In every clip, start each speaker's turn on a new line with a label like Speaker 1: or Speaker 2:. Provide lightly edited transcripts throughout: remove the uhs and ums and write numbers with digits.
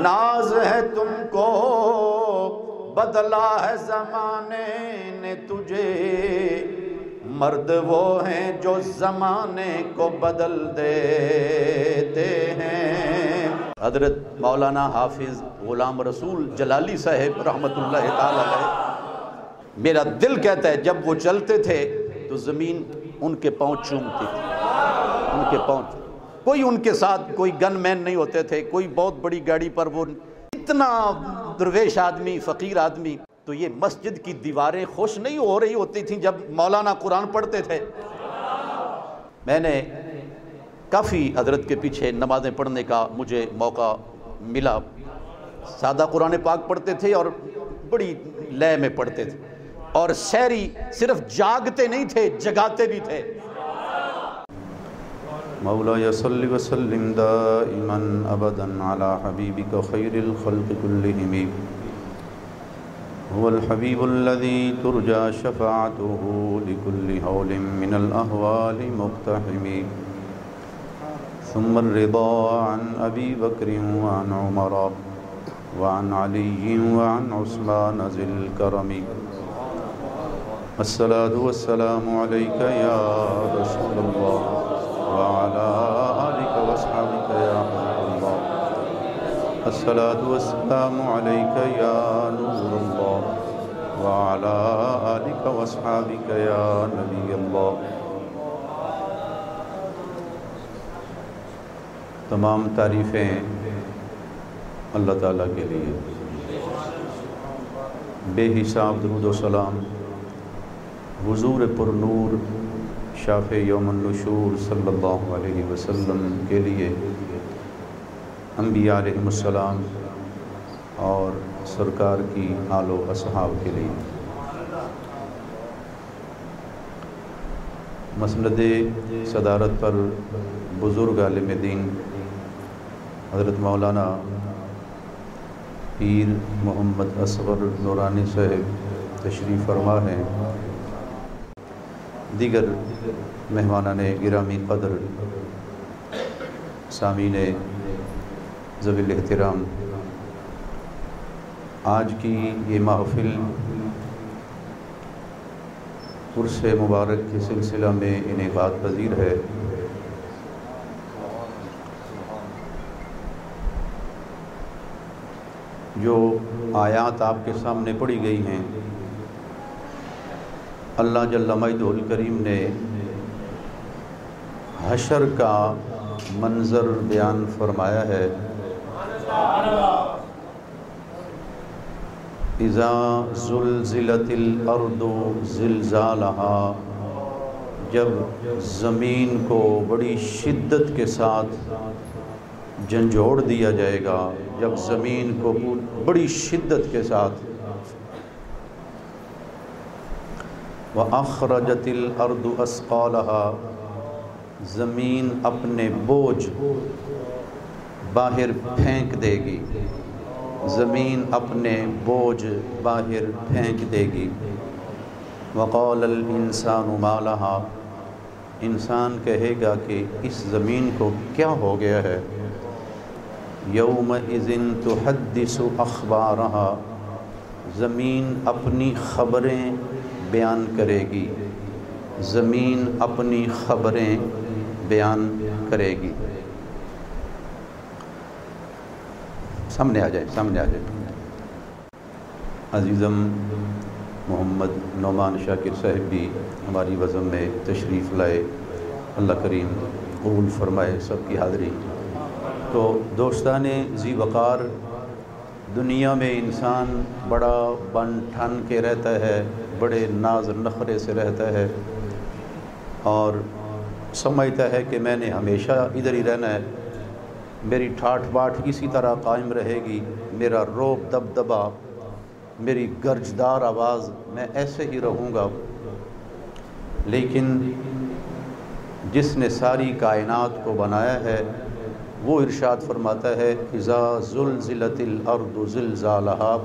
Speaker 1: ناز ہے تم کو بدلا ہے زمانے نے تجھے، مرد وہ ہیں جو زمانے کو بدل دیتے ہیں۔ حضرت مولانا حافظ غلام رسول جلالی صاحب رحمۃ اللہ تعالی علیہ، میرا دل کہتا ہے جب وہ چلتے تھے تو زمین ان کے پاؤں چومتی تھی، ان کے پاؤں۔ کوئی ان کے ساتھ کوئی گن مین نہیں ہوتے تھے، کوئی بہت بڑی گاڑی پر، وہ اتنا درویش آدمی، فقیر آدمی۔ تو یہ مسجد کی دیواریں خوش نہیں ہو رہی ہوتی تھیں جب مولانا قرآن پڑھتے تھے۔ میں نے کافی حضرت کے پیچھے نمازیں پڑھنے کا مجھے موقع ملا۔ سادہ قرآن پاک پڑھتے تھے اور بڑی لے میں پڑھتے تھے، اور شہری صرف جاگتے نہیں تھے، جگاتے بھی تھے۔
Speaker 2: مولاي صل وسلم دائما ابدا على حبيبك خير الخلق كلهم، هو الحبيب الذي ترجى شفاعته لكل هول من الاهوال مقتحم، ثم الرضا عن ابي بكر وعن عمر وعن علي وعن عثمان ذي الكرم، الصلاة والسلام عليك يا رسول الله وعلى آلك وأصحابك يا حبيب الله، الصلاة والسلام عليك يا نور الله وعلى آلك وأصحابك يا نبي الله۔ تمام تعریفیں اللہ تعالیٰ کے لیے، بے حساب درود و سلام حضور پر نور شافع یوم النشور صلی اللہ علیہ وسلم کے لیے، انبیاء علیہم السلام اور سرکار کی آل و اصحاب کے لیے۔ مسند صدارت پر بزرگ عالم دین حضرت مولانا پیر محمد اصغر نورانی صاحب تشریف فرما ہیں، دیگر مہمانان گرامی قدر، سامعین ذوی الاحترام، آج کی یہ محفل عرس مبارک کے سلسلہ میں انعقاد پذیر ہے۔ جو آیات آپ کے سامنے پڑھی گئی ہیں، اللہ جل مجدہ الکریم نے حشر کا منظر بیان فرمایا ہے۔ اذا زلزلت الارض زلزالہا، جب زمین کو بڑی شدت کے ساتھ جھنجھوڑ دیا جائے گا، جب زمین کو بڑی شدت کے ساتھ، وَأَخْرَجَتِ الْأَرْضُ أَثْقَالَهَا، زمین اپنے بوجھ باہر پھینک دے گی، زمین اپنے بوجھ باہر پھینک دے گی۔ وَقَالَ الْإِنسَانُ مَا لَهَا، انسان کہے گا کہ اس زمین کو کیا ہو گیا ہے۔ يَوْمَئِذٍ تُحَدِّثُ أَخْبَارَهَا، زمین اپنی خبریں بیان کرے گی، زمین اپنی خبریں بیان کرے گی۔ سامنے آ جائے، سامنے آ جائے۔ عزیزم محمد نعمان شاکر صاحب بھی ہماری بزم میں تشریف لائے، اللہ کریم قبول فرمائے سب کی حاضری۔ تو دوستان ذی وقار، دنیا میں انسان بڑا بن ٹھن کے رہتا ہے، بڑے ناز نخرے سے رہتا ہے، اور سمجھتا ہے کہ میں نے ہمیشہ ادھر ہی رہنا ہے، میری ٹھاٹھ باٹھ اسی طرح قائم رہے گی، میرا روب دبدبا، میری گرجدار آواز، میں ایسے ہی رہوں گا۔ لیکن جس نے ساری کائنات کو بنایا ہے وہ ارشاد فرماتا ہے اذا زلزلت الارض زلزالہا،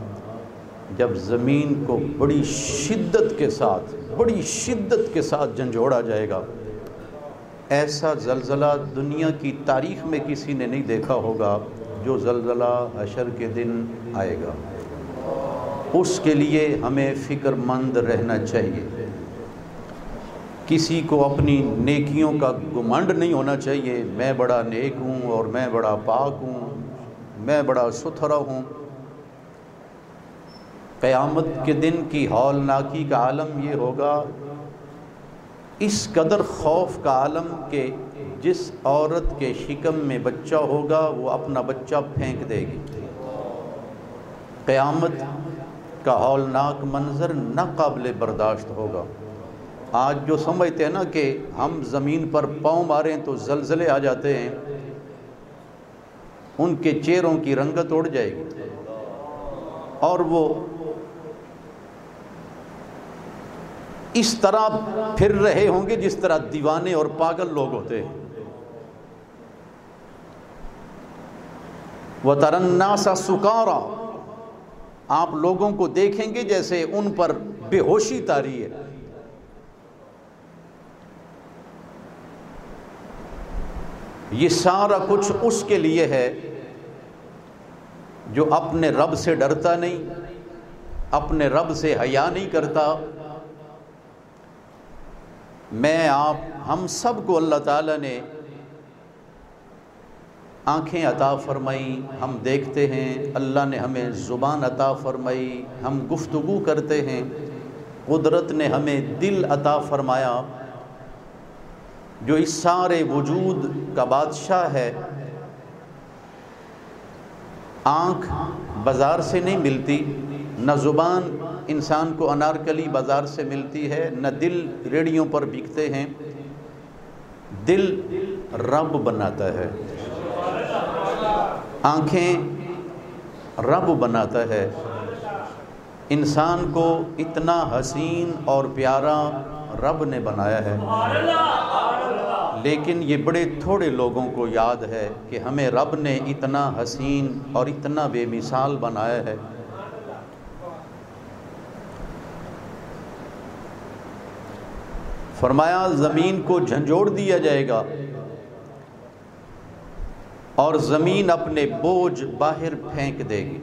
Speaker 2: جب زمین کو بڑی شدت کے ساتھ جھنجھوڑا جائے گا۔ ایسا زلزلہ دنیا کی تاریخ میں کسی نے نہیں دیکھا ہوگا جو زلزلہ حشر کے دن آئے گا، اس کے لیے ہمیں فکر مند رہنا چاہیے۔ کسی کو اپنی نیکیوں کا گمنڈ نہیں ہونا چاہیے، میں بڑا نیک ہوں اور میں بڑا پاک ہوں، میں بڑا ستھرا ہوں۔ قیامت کے دن کی ہولناکی کا عالم یہ ہوگا، اس قدر خوف کا عالم کہ جس عورت کے شکم میں بچہ ہوگا وہ اپنا بچہ پھینک دے گی۔ قیامت کا ہولناک منظر ناقابل برداشت ہوگا۔ آج جو سمجھتے ہیں نا کہ ہم زمین پر پاؤں ماریں تو زلزلے آ جاتے ہیں، ان کے چہروں کی رنگت اڑ جائے گی اور وہ اس طرح پھر رہے ہوں گے جس طرح دیوانے اور پاگل لوگ ہوتے ہیں۔ وَتَرَى النَّاسَ سُكَارَىٰ، آپ لوگوں کو دیکھیں گے جیسے ان پر بے ہوشی طاری ہے۔ یہ سارا کچھ اس کے لیے ہے جو اپنے رب سے ڈرتا نہیں، اپنے رب سے حیا نہیں کرتا۔ میں آپ ہم سب کو اللہ تعالیٰ نے آنکھیں عطا فرمائی، ہم دیکھتے ہیں، اللہ نے ہمیں زبان عطا فرمائی، ہم گفتگو کرتے ہیں، قدرت نے ہمیں دل عطا فرمایا جو اس سارے وجود کا بادشاہ ہے۔ آنکھ بازار سے نہیں ملتی، نہ زبان انسان کو انارکلی بازار سے ملتی ہے، نہ دل ریڑھیوں پر بکتے ہیں۔ دل رب بناتا ہے، آنکھیں رب بناتا ہے۔ انسان کو اتنا حسین اور پیارا رب نے بنایا ہے، لیکن یہ بڑے تھوڑے لوگوں کو یاد ہے کہ ہمیں رب نے اتنا حسین اور اتنا بے مثال بنایا ہے۔ فرمایا زمین کو جھنجھوڑ دیا جائے گا اور زمین اپنے بوجھ باہر پھینک دے گی۔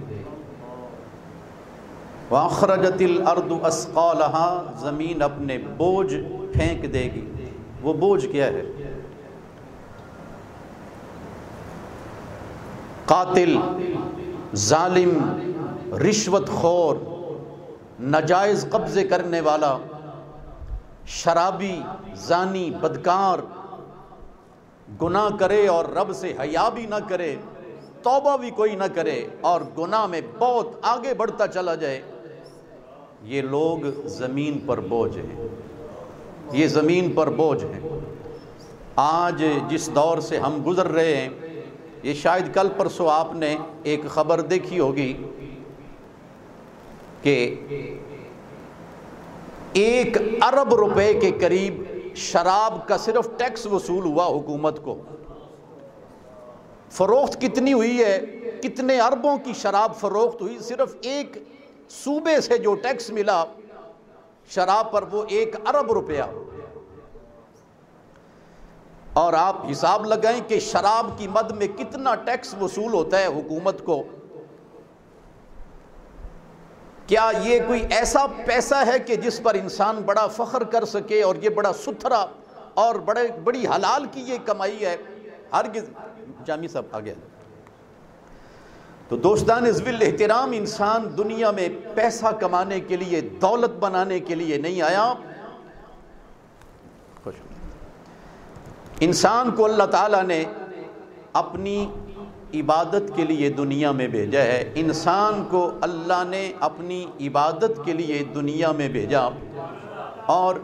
Speaker 2: وَأَخْرَجَتِ الْأَرْضُ أَثْقَالَهَا، زمین اپنے بوجھ پھینک دے گی۔ وہ بوجھ کیا ہے؟ قاتل، ظالم، رشوت خور، ناجائز قبضے کرنے والا، شرابی، زانی، بدکار، گناہ کرے اور رب سے حیا بھی نہ کرے، توبہ بھی کوئی نہ کرے اور گناہ میں بہت آگے بڑھتا چلا جائے، یہ لوگ زمین پر بوجھ ہیں، یہ زمین پر بوجھ ہیں۔ آج جس دور سے ہم گزر رہے ہیں، یہ شاید کل پرسوں آپ نے ایک خبر دیکھی ہوگی کہ 1 ارب روپے کے قریب شراب کا صرف ٹیکس وصول ہوا حکومت کو۔ فروخت کتنی ہوئی ہے، کتنے اربوں کی شراب فروخت ہوئی، صرف ایک صوبے سے جو ٹیکس ملا شراب پر وہ 1 ارب روپیہ۔ اور آپ حساب لگائیں کہ شراب کی مد میں کتنا ٹیکس وصول ہوتا ہے حکومت کو۔ کیا یہ کوئی ایسا پیسہ ہے کہ جس پر انسان بڑا فخر کر سکے اور یہ بڑا ستھرا اور بڑی حلال کی یہ کمائی ہے؟ ہرگز۔ جامی صاحب آ گیا۔ تو دوستان ذوال احترام، انسان دنیا میں پیسہ کمانے کے لیے، دولت بنانے کے لیے نہیں آیا۔ انسان کو اللہ تعالیٰ نے اپنی عبادت کے لیے دنیا میں بھیجا ہے۔ انسان کو اللہ نے اپنی عبادت کے لیے دنیا میں بھیجا۔ اور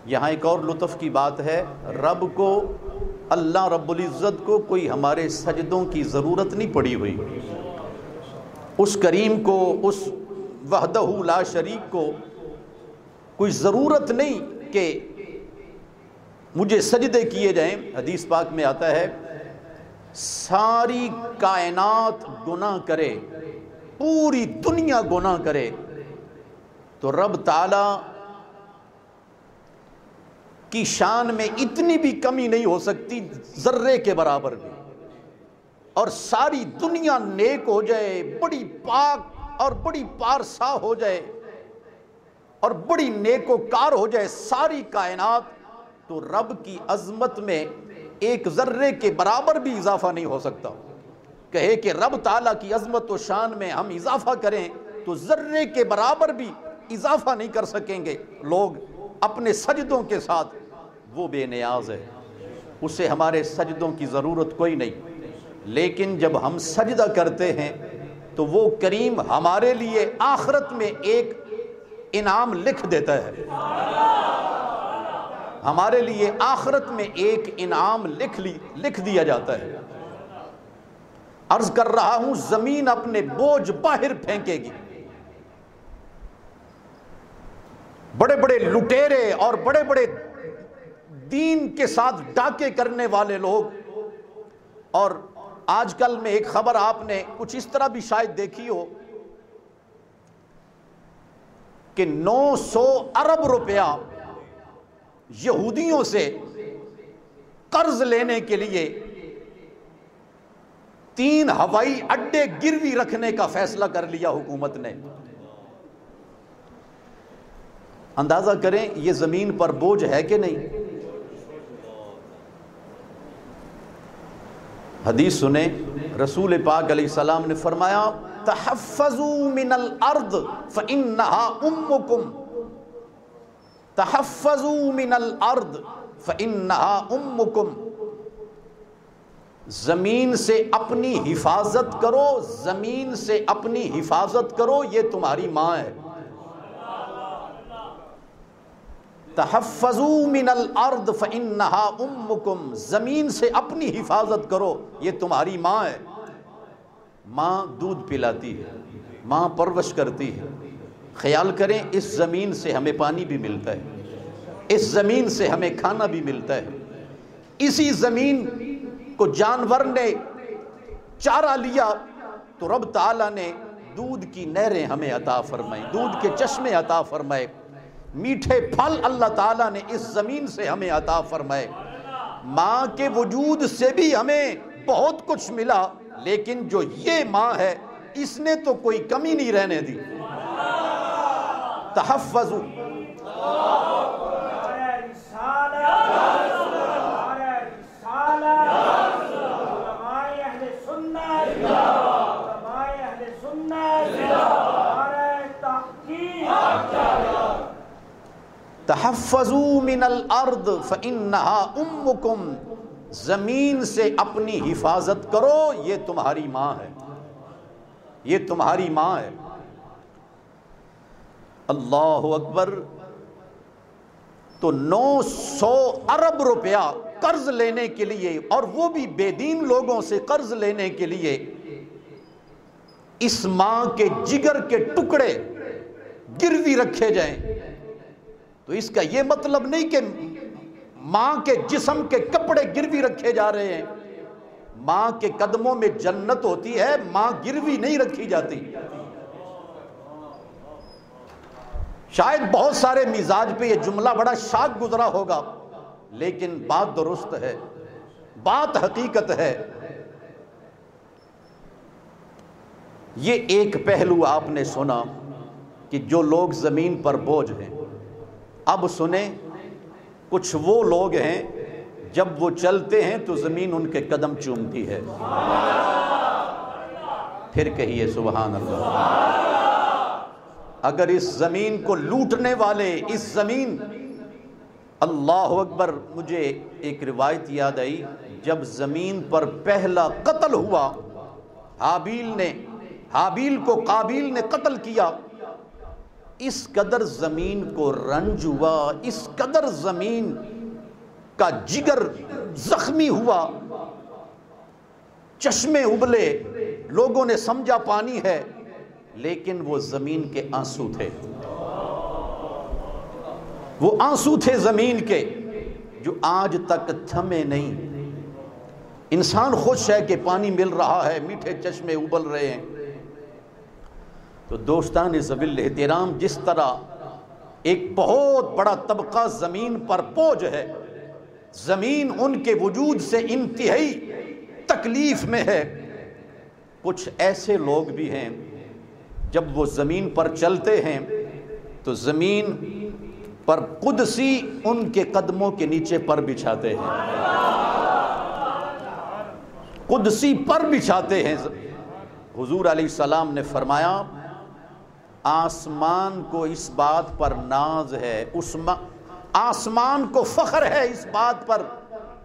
Speaker 2: یہاں ایک اور لطف کی بات ہے، رب کو، اللہ رب العزت کو کوئی ہمارے سجدوں کی ضرورت نہیں پڑی ہوئی۔ اس کریم کو، اس وحدہ لا شریک کو کوئی ضرورت نہیں کہ مجھے سجدے کیے جائیں۔ حدیث پاک میں آتا ہے ساری کائنات گناہ کرے، پوری دنیا گناہ کرے تو رب تعالیٰ کی شان میں اتنی بھی کمی نہیں ہو سکتی، ذرے کے برابر بھی۔
Speaker 1: اور ساری دنیا نیک ہو جائے، بڑی پاک اور بڑی پارسا ہو جائے اور بڑی نیک و کار ہو جائے ساری کائنات، تو رب کی عظمت میں ایک ذرے کے برابر بھی اضافہ نہیں ہو سکتا۔ کہے کہ رب تعالیٰ کی عظمت و شان میں ہم اضافہ کریں تو ذرے کے برابر بھی اضافہ نہیں کر سکیں گے لوگ اپنے سجدوں کے ساتھ۔ وہ بے نیاز ہے، اسے ہمارے سجدوں کی ضرورت کوئی نہیں، لیکن جب ہم سجدہ کرتے ہیں تو وہ کریم ہمارے لیے آخرت میں ایک انعام لکھ دیتا ہے، ہمارے لیے آخرت میں ایک انعام لکھ دیا جاتا ہے۔ عرض کر رہا ہوں زمین اپنے بوجھ باہر پھینکے گی، بڑے بڑے لٹیرے اور بڑے بڑے دین کے ساتھ ڈاکے کرنے والے لوگ، اور آج کل میں ایک خبر آپ نے کچھ اس طرح بھی شاید دیکھی ہو کہ 900 ارب روپیہ یہودیوں سے قرض لینے کے لیے 3 ہوائی اڈے گروی رکھنے کا فیصلہ کر لیا حکومت نے۔ اندازہ کریں یہ زمین پر بوجھ ہے کہ نہیں؟ حدیث سنیں، رسول پاک علیہ السلام نے فرمایا تحفظوا من الارض فانها امکم، تحفظوا من الارض فانها امکم، زمین سے اپنی حفاظت کرو، زمین سے اپنی حفاظت کرو، یہ تمہاری ماں ہے۔ تحفظوا من الارض فانها امکم، زمین سے اپنی حفاظت کرو، یہ تمہاری ماں ہے۔ ماں دودھ پلاتی ہے، ماں پرورش کرتی ہے۔ خیال کریں اس زمین سے ہمیں پانی بھی ملتا ہے، اس زمین سے ہمیں کھانا بھی ملتا ہے، اسی زمین کو جانور نے چارہ لیا تو رب تعالیٰ نے دودھ کی نہریں ہمیں عطا فرمائیں، دودھ کے چشمے عطا فرمائے، میٹھے پھل اللہ تعالیٰ نے اس زمین سے ہمیں عطا فرمائے۔ ماں کے وجود سے بھی ہمیں بہت کچھ ملا، لیکن جو یہ ماں ہے اس نے تو کوئی کمی نہیں رہنے دی۔ تحفظوا، تحفظوا من الارض فانها امکم، زمین سے اپنی حفاظت کرو، یہ تمہاری ماں ہے، یہ تمہاری ماں ہے۔ اللہ اکبر۔ تو 900 ارب روپیہ قرض لینے کے لیے، اور وہ بھی بے دین لوگوں سے قرض لینے کے لیے، اس ماں کے جگر کے ٹکڑے گروی رکھے جائیں، تو اس کا یہ مطلب نہیں کہ ماں کے جسم کے کپڑے گروی رکھے جا رہے ہیں۔ ماں کے قدموں میں جنت ہوتی ہے، ماں گروی نہیں رکھی جاتی۔ شاید بہت سارے مزاج پہ یہ جملہ بڑا شاق گزرا ہوگا، لیکن بات درست ہے، بات حقیقت ہے۔ یہ ایک پہلو آپ نے سنا کہ جو لوگ زمین پر بوجھ ہیں۔ اب سنیں، کچھ وہ لوگ ہیں جب وہ چلتے ہیں تو زمین ان کے قدم چومتی ہے۔ پھر کہیے سبحان اللہ۔ اگر اس زمین کو لوٹنے والے، اس زمین، اللہ اکبر، مجھے ایک روایت یاد آئی، جب زمین پر پہلا قتل ہوا، حابیل کو قابیل نے قتل کیا، اس قدر زمین کو رنج ہوا، اس قدر زمین کا جگر زخمی ہوا، چشمے ابلے، لوگوں نے سمجھا پانی ہے، لیکن وہ زمین کے آنسو تھے، وہ آنسو تھے زمین کے جو آج تک تھمے نہیں۔ انسان خوش ہے کہ پانی مل رہا ہے، میٹھے چشمے ابل رہے ہیں۔ تو دوستان ذوی الاحترام، جس طرح ایک بہت بڑا طبقہ زمین پر بوجھ ہے، زمین ان کے وجود سے انتہائی تکلیف میں ہے، کچھ ایسے لوگ بھی ہیں جب وہ زمین پر چلتے ہیں تو زمین پر قدسی ان کے قدموں کے نیچے پر بچھاتے ہیں، قدسی پر بچھاتے ہیں۔ حضور علیہ السلام نے فرمایا آسمان کو اس بات پر ناز ہے، آسمان کو فخر ہے اس بات پر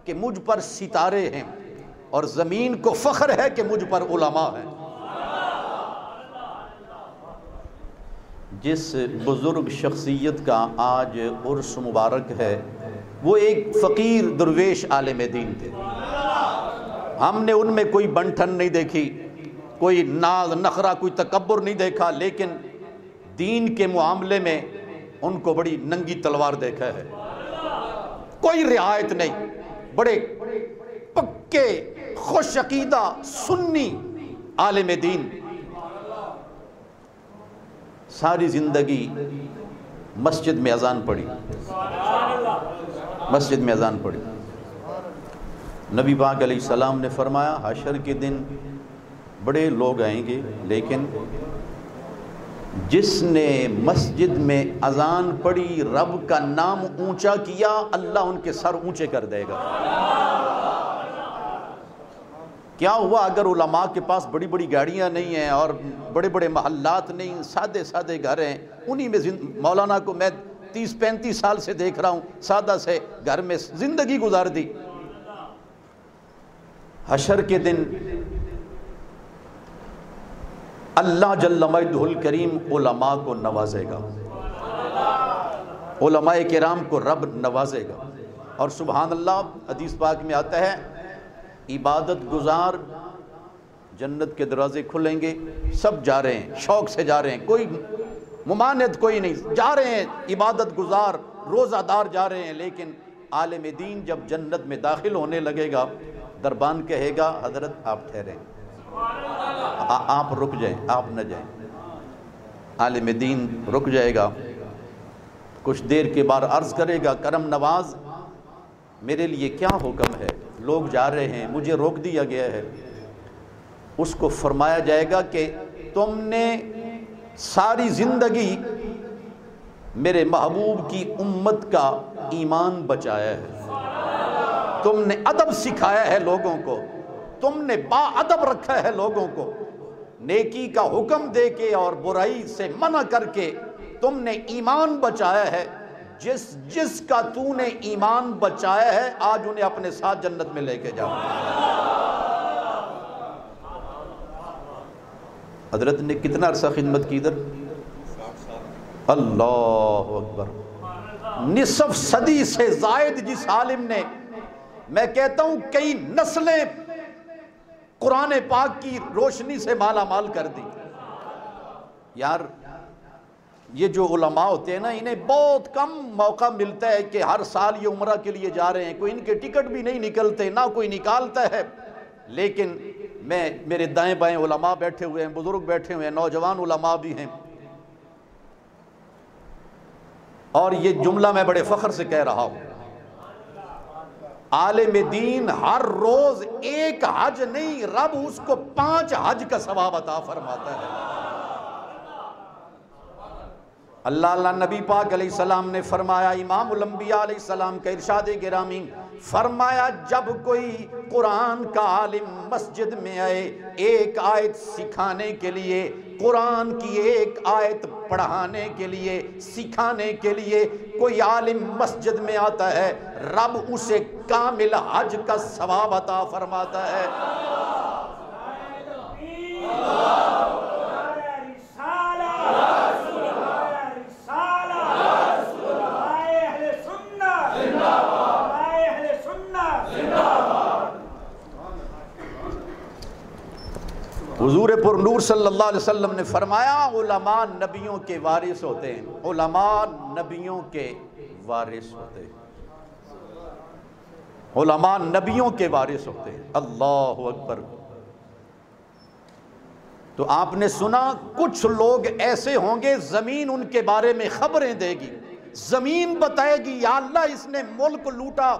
Speaker 1: کہ مجھ پر ستارے ہیں، اور زمین کو فخر ہے کہ مجھ پر علماء ہیں۔ جس بزرگ شخصیت کا آج عرس مبارک ہے وہ ایک فقیر درویش عالم دین تھے۔ ہم نے ان میں کوئی بنٹھن نہیں دیکھی، کوئی ناز نخرہ، کوئی تکبر نہیں دیکھا، لیکن دین کے معاملے میں ان کو بڑی ننگی تلوار دیکھا ہے، کوئی رعایت نہیں، بڑے پکے خوش عقیدہ سنی عالم دین، ساری زندگی مسجد میں اذان پڑھی، مسجد میں اذان پڑھی۔ نبی پاک علیہ السلام نے فرمایا حشر کے دن بڑے لوگ آئیں گے، لیکن جس نے مسجد میں اذان پڑھی، رب کا نام اونچا کیا، اللہ ان کے سر اونچے کر دے گا۔ کیا ہوا اگر علماء کے پاس بڑی بڑی گاڑیاں نہیں ہیں اور بڑے بڑے محلات نہیں، سادے سادے گھر ہیں، انہی میں مولانا کو میں 30-35 سال سے دیکھ رہا ہوں، سادہ سے گھر میں زندگی گزار دی۔ حشر کے دن اللہ جل مجدہ الکریم علماء کو نوازے گا، علماء کرام کو رب نوازے گا، اور سبحان اللہ حدیث پاک میں آتا ہے عبادت گزار جنت کے دروازے کھلیں گے، سب جا رہے ہیں، شوق سے جا رہے ہیں، کوئی ممانعت کوئی نہیں، جا رہے ہیں، عبادت گزار روزہ دار جا رہے ہیں، لیکن عالم دین جب جنت میں داخل ہونے لگے گا، دربان کہے گا حضرت آپ ٹھہریں، آپ رک جائیں، آپ نہ جائیں۔ عالم دین رک جائے گا، کچھ دیر کے بعد عرض کرے گا کرم نواز میرے لیے کیا حکم ہے، لوگ جا رہے ہیں، مجھے روک دیا گیا ہے۔ اس کو فرمایا جائے گا کہ تم نے ساری زندگی میرے محبوب کی امت کا ایمان بچایا ہے، تم نے ادب سکھایا ہے لوگوں کو، تم نے با ادب رکھا ہے لوگوں کو، نیکی کا حکم دے کے اور برائی سے منع کر کے تم نے ایمان بچایا ہے۔ جس کا تو نے ایمان بچایا ہے آج انہیں اپنے ساتھ جنت میں لے کے جاؤ۔ حضرت نے کتنا عرصہ خدمت کی ادھر؟ اللہ اکبر، نصف صدی سے زائد جس عالم نے، میں کہتا ہوں کئی نسلیں قرآن پاک کی روشنی سے مالا مال کر دی۔ یار یہ جو علماء ہوتے ہیں نا، انہیں بہت کم موقع ملتا ہے کہ ہر سال یہ عمرہ کے لیے جا رہے ہیں، کوئی ان کے ٹکٹ بھی نہیں نکلتے، نہ کوئی نکالتا ہے، لیکن میرے دائیں بائیں علماء بیٹھے ہوئے ہیں، بزرگ بیٹھے ہوئے ہیں، نوجوان علماء بھی ہیں، اور یہ جملہ میں بڑے فخر سے کہہ رہا ہوں، عالم دین ہر روز ایک حج نہیں، رب اس کو 5 حج کا ثواب عطا فرماتا ہے۔ اللہ نبی پاک علیہ السلام نے فرمایا، امام الانبیاء علیہ السلام کا ارشاد گرامی، فرمایا جب کوئی قرآن کا عالم مسجد میں آئے ایک آیت سکھانے کے لیے، قرآن کی ایک آیت پڑھانے کے لیے، سکھانے کے لیے کوئی عالم مسجد میں آتا ہے، رب اسے کامل حج کا ثواب عطا فرماتا ہے۔ حضور پر نور صلی اللہ علیہ وسلم نے فرمایا علماء نبیوں کے وارث ہوتے ہیں، علماء نبیوں کے وارث ہوتے ہیں، علماء نبیوں کے وارث ہوتے ہیں۔ اللہ اکبر۔ تو آپ نے سنا کچھ لوگ ایسے ہوں گے زمین ان کے بارے میں خبریں دے گی، زمین بتائے گی یا اللہ اس نے ملک لوٹا۔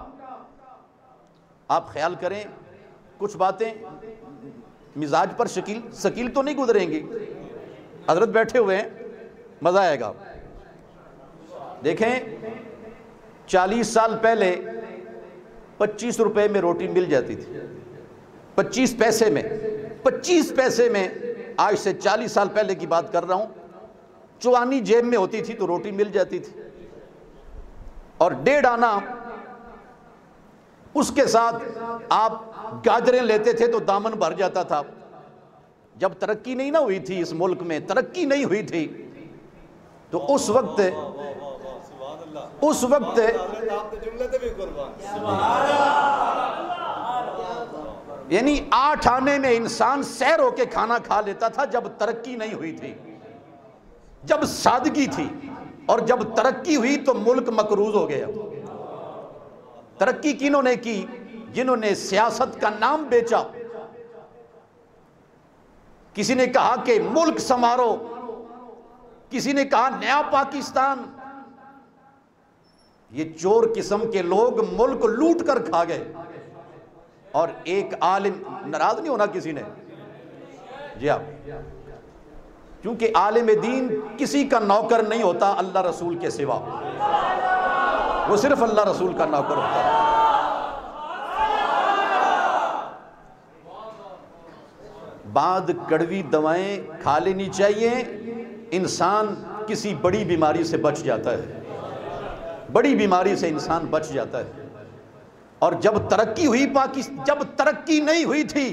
Speaker 1: آپ خیال کریں کچھ باتیں مزاج پر شکیل تو نہیں گزریں گی. حضرت بیٹھے ہوئے ہیں, مزہ آئے گا. دیکھیں 40 سال پہلے 25 روپے میں روٹی مل جاتی تھی, 25 پیسے میں, 25 پیسے میں. آج سے 40 سال پہلے کی بات کر رہا ہوں. چوانی جیب میں ہوتی تھی تو روٹی مل جاتی تھی, اور 1.5 آنا اس کے ساتھ آپ گاجریں لیتے تھے تو دامن بھر جاتا تھا. جب ترقی نہیں نہ ہوئی تھی اس ملک میں, ترقی نہیں ہوئی تھی, تو اس وقت یعنی 8 آنے میں انسان سیر ہو کے کھانا کھا لیتا تھا جب ترقی نہیں ہوئی تھی, جب سادگی تھی. اور جب ترقی ہوئی تو ملک مقروض ہو گیا. ترقی کنہوں نے کی؟ جنہوں نے سیاست کا نام بیچا. کسی نے کہا کہ ملک سنوارو, کسی نے کہا نیا پاکستان. یہ چور قسم کے لوگ ملک لوٹ کر کھا گئے. اور ایک عالم, ناراض نہیں ہونا کسی نے, جی ہاں, کیونکہ عالم دین کسی کا نوکر نہیں ہوتا اللہ رسول کے سوا, وہ صرف اللہ رسول کا نوکر ہوتا ہے. بعد کڑوی دوائیں کھا لینی چاہیے, انسان کسی بڑی بیماری سے بچ جاتا ہے, بڑی بیماری سے انسان بچ جاتا ہے. اور جب ترقی ہوئی جب ترقی نہیں ہوئی تھی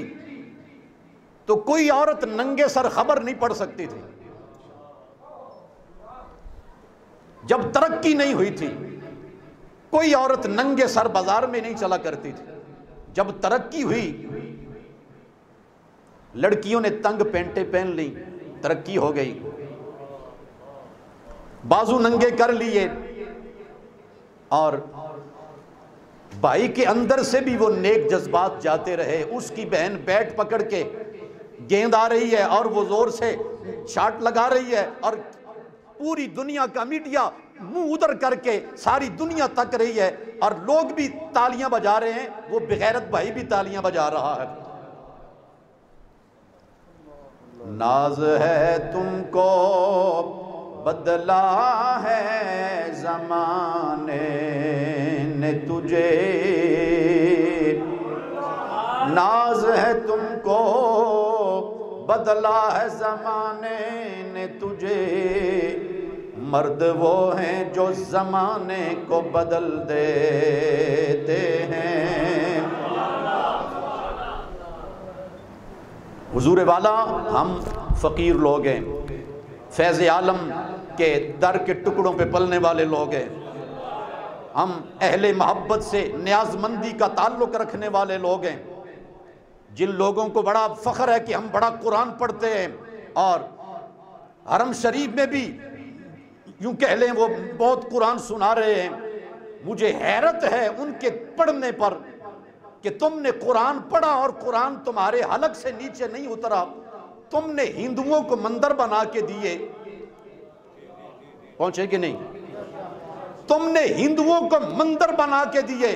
Speaker 1: تو کوئی عورت ننگے سر خبر نہیں پڑھ سکتی تھی. جب ترقی نہیں ہوئی تھی کوئی عورت ننگے سر بازار میں نہیں چلا کرتی تھی. جب ترقی ہوئی لڑکیوں نے تنگ پینٹیں پہن لیں, ترقی ہو گئی. بازو ننگے کر لیے, اور بھائی کے اندر سے بھی وہ نیک جذبات جاتے رہے. اس کی بہن بیٹ پکڑ کے گیند آ رہی ہے اور وہ زور سے شاٹ لگا رہی ہے, اور پوری دنیا کا میڈیا منہ ادھر کر کے ساری دنیا تک رہی ہے, اور لوگ بھی تالیاں بجا رہے ہیں. وہ بغیرت بھائی بھی تالیاں بجا رہا ہے. ناز ہے تم کو بدلا ہے زمانے نے تجھے, ناز ہے تم کو بدلا ہے زمانے نے تجھے, مرد وہ ہیں جو زمانے کو بدل دیتے ہیں. حضور والا, ہم فقیر لوگ ہیں, فیض عالم کے در کے ٹکڑوں پہ پلنے والے لوگ ہیں. ہم اہل محبت سے نیاز مندی کا تعلق رکھنے والے لوگ ہیں. جن لوگوں کو بڑا فخر ہے کہ ہم بڑا قرآن پڑھتے ہیں, اور حرم شریف میں بھی یوں کہہ لیں وہ بہت قرآن سنا رہے ہیں. مجھے حیرت ہے ان کے پڑھنے پر کہ تم نے قرآن پڑھا اور قرآن تمہارے حلق سے نیچے نہیں اترا. تم نے ہندوؤں کو مندر بنا کے دیے, پہنچے کہ نہیں؟ تم نے ہندوؤں کو مندر بنا کے دیے,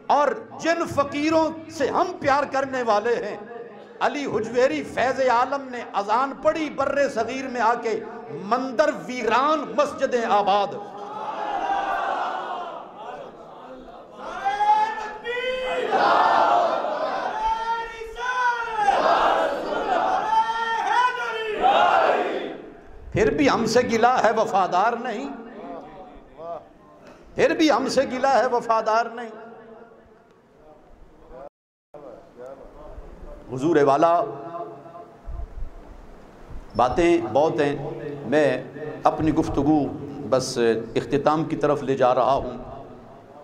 Speaker 1: اور جن فقیروں سے ہم پیار کرنے والے ہیں, علی حجویری فیض عالم نے اذان پڑھی بر صغیر میں آ کے, مندر ویران مسجدیں آباد. پھر بھی ہم سے گلہ ہے وفادار نہیں, پھر بھی ہم سے گلہ ہے وفادار نہیں. حضور والا, باتیں بہت ہیں, میں اپنی گفتگو بس اختتام کی طرف لے جا رہا ہوں.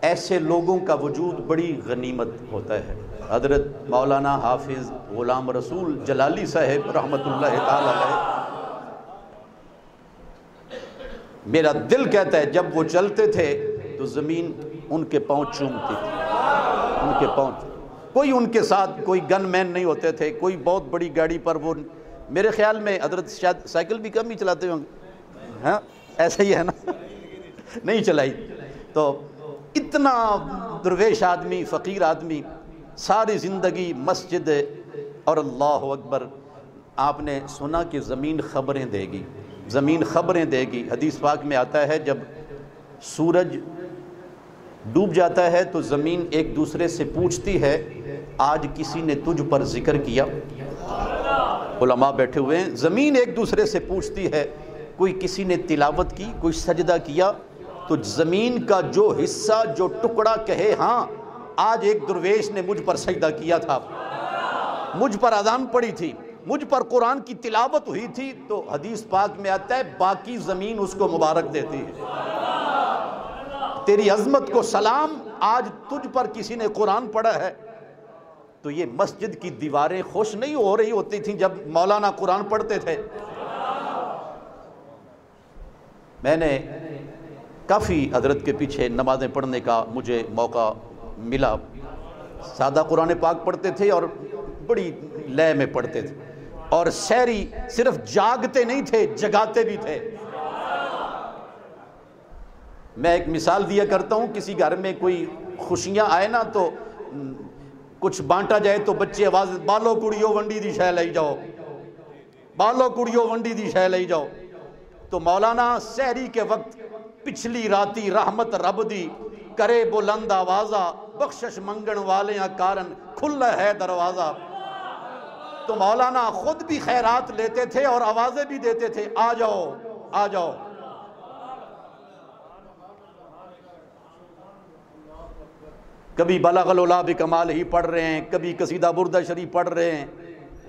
Speaker 1: ایسے لوگوں کا وجود بڑی غنیمت ہوتا ہے. حضرت مولانا حافظ غلام رسول جلالی صاحب رحمۃ اللہ تعالی علیہ, میرا دل کہتا ہے جب وہ چلتے تھے تو زمین ان کے پاؤں چومتی تھی, ان کے پاؤں. کوئی ان کے ساتھ کوئی گن مین نہیں ہوتے تھے, کوئی بہت بڑی گاڑی پر وہ, میرے خیال میں حضرت شاید سائیکل بھی کم ہی چلاتے ہوں گے, ہاں ایسا ہی ہے نا, نہیں چلائی. تو اتنا درویش آدمی, فقیر آدمی, ساری زندگی مسجد اور اللہ اکبر، آپ نے سنا کہ زمین خبریں دے گی، زمین خبریں دے گی۔ حدیث پاک میں آتا ہے جب سورج ڈوب جاتا ہے تو زمین ایک دوسرے سے پوچھتی ہے آج کسی نے تجھ پر ذکر کیا؟ علماء بیٹھے ہوئے ہیں، زمین ایک دوسرے سے پوچھتی ہے کوئی کسی نے تلاوت کی، کوئی سجدہ کیا؟ تو زمین کا جو حصہ، جو ٹکڑا کہے ہاں آج ایک درویش نے مجھ پر سجدہ کیا تھا، مجھ پر اذان پڑی تھی، مجھ پر قرآن کی تلاوت ہوئی تھی، تو حدیث پاک میں آتا ہے باقی زمین اس کو مبارک دیتی ہے، تیری عظمت کو سلام، آج تجھ پر کسی نے قرآن پڑھا ہے۔ تو یہ مسجد کی دیواریں خوش نہیں ہو رہی ہوتی تھیں جب مولانا قرآن پڑھتے تھے؟ میں نے کافی حضرت کے پیچھے نمازیں پڑھنے کا مجھے موقع ملا، سادہ قرآن پاک پڑھتے تھے اور بڑی لے میں پڑھتے تھے، اور سحری صرف جاگتے نہیں تھے، جگاتے بھی تھے۔ میں ایک مثال دیا کرتا ہوں، کسی گھر میں کوئی خوشیاں آئے نا تو کچھ بانٹا جائے تو بچے آواز بالو کڑیو ونڈی دی شے لئی جاؤ، بالو کڑیو ونڈی دی شے لئی جاؤ۔ تو مولانا سحری کے وقت پچھلی راتی رحمت رب دی کرے بلند آوازہ، بخشش منگن والیاں کارن کھلا ہے دروازہ۔ تو مولانا خود بھی خیرات لیتے تھے اور آوازیں بھی دیتے تھے، آ جاؤ آ جاؤ۔ کبھی بلغ العلا بکمال ہی پڑھ رہے ہیں، کبھی قصیدہ بردہ شریف پڑھ رہے ہیں،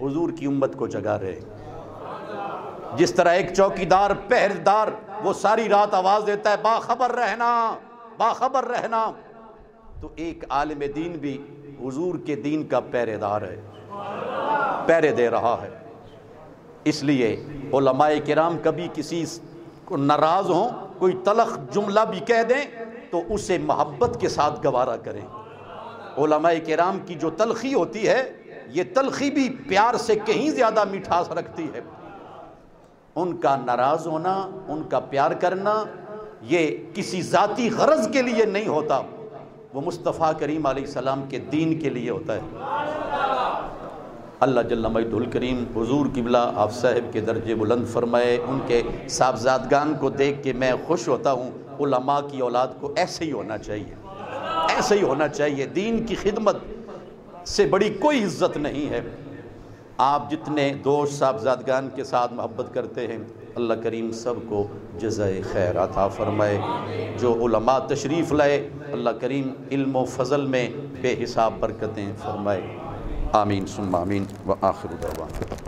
Speaker 1: حضور کی امت کو جگا رہے ہیں۔ جس طرح ایک چوکیدار پہرےدار وہ ساری رات آواز دیتا ہے باخبر رہنا باخبر رہنا، تو ایک عالم دین بھی حضور کے دین کا پہرے دار ہے، پہرے دے رہا ہے۔ اس لیے علماء کرام کبھی کسی کو ناراض ہوں، کوئی تلخ جملہ بھی کہہ دیں تو اسے محبت کے ساتھ گوارا کریں۔ علماء کرام کی جو تلخی ہوتی ہے، یہ تلخی بھی پیار سے کہیں زیادہ مٹھاس رکھتی ہے۔ ان کا ناراض ہونا، ان کا پیار کرنا، یہ کسی ذاتی غرض کے لیے نہیں ہوتا، وہ مصطفیٰ کریم علیہ السلام کے دین کے لیے ہوتا ہے۔ اللہ جل مجدہ الکریم حضور قبلہ آپ صاحب کے درجے بلند فرمائے۔ ان کے صاحبزادگان کو دیکھ کے میں خوش ہوتا ہوں۔ علماء کی اولاد کو ایسے ہی ہونا چاہیے، ایسے ہی ہونا چاہیے۔ دین کی خدمت سے بڑی کوئی عزت نہیں ہے۔ آپ جتنے دوست صاحبزادگان کے ساتھ محبت کرتے ہیں، اللہ کریم سب کو جزائے خیر عطا فرمائے۔ جو علماء تشریف لائے، اللہ کریم علم و فضل میں بے حساب برکتیں فرمائے۔ آمین ثم آمین وآخر دعوانا۔